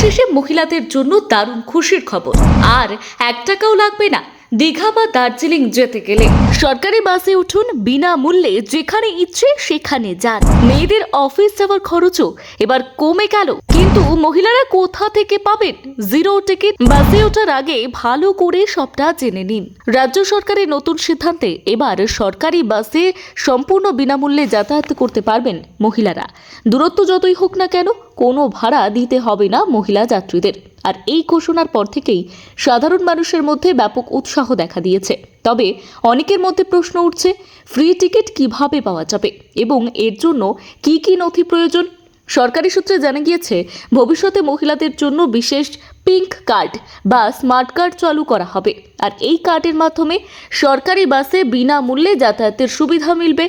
অবশেষে মহিলাদের জন্য দারুণ খুশির খবর। আর 1 টাকাও লাগবে না দীঘা বা দার্জিলিং যেতে গেলে। সরকারি বাসে উঠুন বিনামূল্যে, যেখানে ইচ্ছে সেখানে যান। মেয়েদের অফিস যাওয়ার খরচও এবার কমে গেল। কিন্তু মহিলারা কোথা থেকে পাবেন জিরো টিকিট? বাসে ওঠার আগে ভালো করে সবটা জেনে নিন। রাজ্য সরকারের নতুন সিদ্ধান্তে এবার সরকারি বাসে সম্পূর্ণ বিনামূল্যে যাতায়াত করতে পারবেন মহিলারা। দূরত্ব যতই হোক না কেন, কোনো ভাড়া দিতে হবে না মহিলা যাত্রীদের। আর এই ঘোষণার পর থেকেই সাধারণ মানুষের মধ্যে ব্যাপক উৎসাহ দেখা দিয়েছে। তবে অনেকের মধ্যে প্রশ্ন উঠছে, ফ্রি টিকিট কিভাবে পাওয়া যাবে এবং এর জন্য কি কি নথি প্রয়োজন? সরকারি সূত্রে জানা গিয়েছে, ভবিষ্যতে মহিলাদের জন্য বিশেষ পিঙ্ক কার্ড বা স্মার্ট কার্ড চালু করা হবে। আর এই কার্ডের মাধ্যমে সরকারি বাসে বিনামূল্যে যাতায়াতের সুবিধা মিলবে।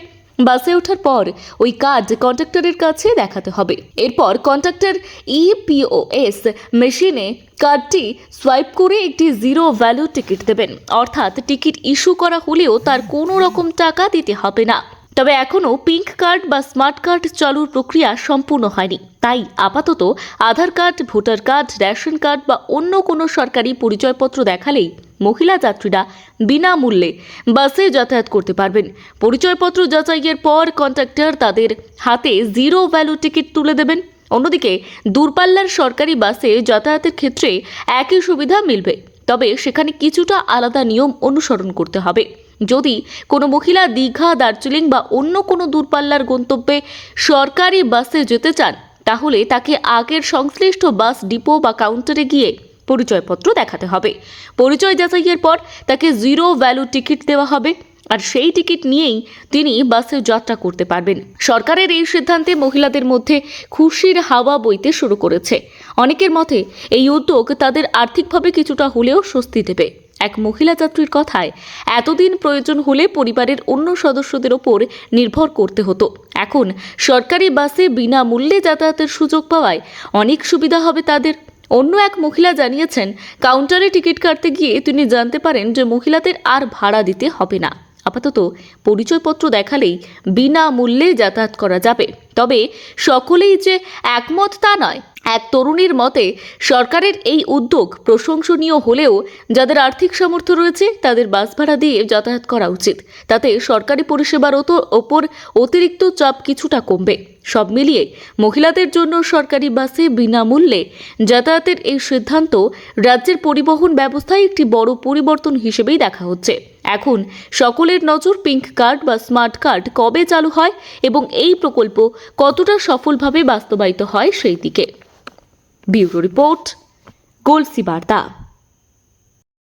বাসে ওঠার পর ওই কার্ড কন্ডাক্টরের কাছে দেখাতে হবে। এরপর কন্ডাক্টর ইপিওএস মেশিনে কার্ডটি সোয়াইপ করে একটি জিরো ভ্যালু টিকিট দেবেন। অর্থাৎ টিকিট ইস্যু করা হলেও তার কোনো রকম টাকা দিতে হবে না। তবে এখনও পিঙ্ক কার্ড বা স্মার্ট কার্ড চালুর প্রক্রিয়া সম্পূর্ণ হয়নি। তাই আপাতত Aadhaar card, voter card, ration card বা অন্য কোনো সরকারি পরিচয়পত্র দেখালেই মহিলা যাত্রীরা বিনামূল্যে বাসে যাতায়াত করতে পারবেন। পরিচয়পত্র যাচাইয়ের পর কন্ডাক্টর তাদের হাতে জিরো ভ্যালু টিকিট তুলে দেবেন। অন্যদিকে দূরপাল্লার সরকারি বাসে যাতায়াতের ক্ষেত্রে একই সুবিধা মিলবে, তবে সেখানে কিছুটা আলাদা নিয়ম অনুসরণ করতে হবে। যদি কোনো মহিলা দীঘা, দার্জিলিং বা অন্য কোনো দূরপাল্লার গন্তব্যে সরকারি বাসে যেতে চান, তাহলে তাকে আগের সংশ্লিষ্ট বাস ডিপো বা কাউন্টারে গিয়ে পরিচয়পত্র দেখাতে হবে। পরিচয় যাচাইয়ের পর তাকে জিরো ভ্যালু টিকিট দেওয়া হবে, আর সেই টিকিট নিয়েই তিনি বাসে যাত্রা করতে পারবেন। সরকারের এই সিদ্ধান্তে মহিলাদের মধ্যে খুশির হাওয়া বইতে শুরু করেছে। অনেকের মতে এই উদ্যোগ তাদের আর্থিকভাবে কিছুটা হলেও স্বস্তি দেবে। এক মহিলা যাত্রীর কথায়, এতদিন প্রয়োজন হলে পরিবারের অন্য সদস্যদের ওপর নির্ভর করতে হতো। এখন সরকারি বাসে বিনামূল্যে যাতায়াতের সুযোগ পাওয়ায় অনেক সুবিধা হবে তাদের। অন্য এক মহিলা জানিয়েছেন, কাউন্টারে টিকিট কাটতে গিয়ে তিনি জানতে পারেন যে মহিলাদের আর ভাড়া দিতে হবে না। আপাতত পরিচয়পত্র দেখালেই বিনামূল্যে যাতায়াত করা যাবে। তবে সকলেই যে একমত তা নয়। এক তরুণীর মতে, সরকারের এই উদ্যোগ প্রশংসনীয় হলেও যাদের আর্থিক সামর্থ্য রয়েছে তাদের বাস ভাড়া দিয়ে যাতায়াত করা উচিত। তাতে সরকারি পরিষেবার ওপর অতিরিক্ত চাপ কিছুটা কমবে। সব মিলিয়ে মহিলাদের জন্য সরকারি বাসে বিনামূল্যে যাতায়াতের এই সিদ্ধান্ত রাজ্যের পরিবহন ব্যবস্থায় একটি বড় পরিবর্তন হিসেবেই দেখা হচ্ছে। এখন সকলের নজর পিঙ্ক কার্ড বা স্মার্ট কার্ড কবে চালু হয় এবং এই প্রকল্প কতটা সফলভাবে বাস্তবায়িত হয় সেই দিকে। ব্যুরো রিপোর্ট, গলসি বার্তা।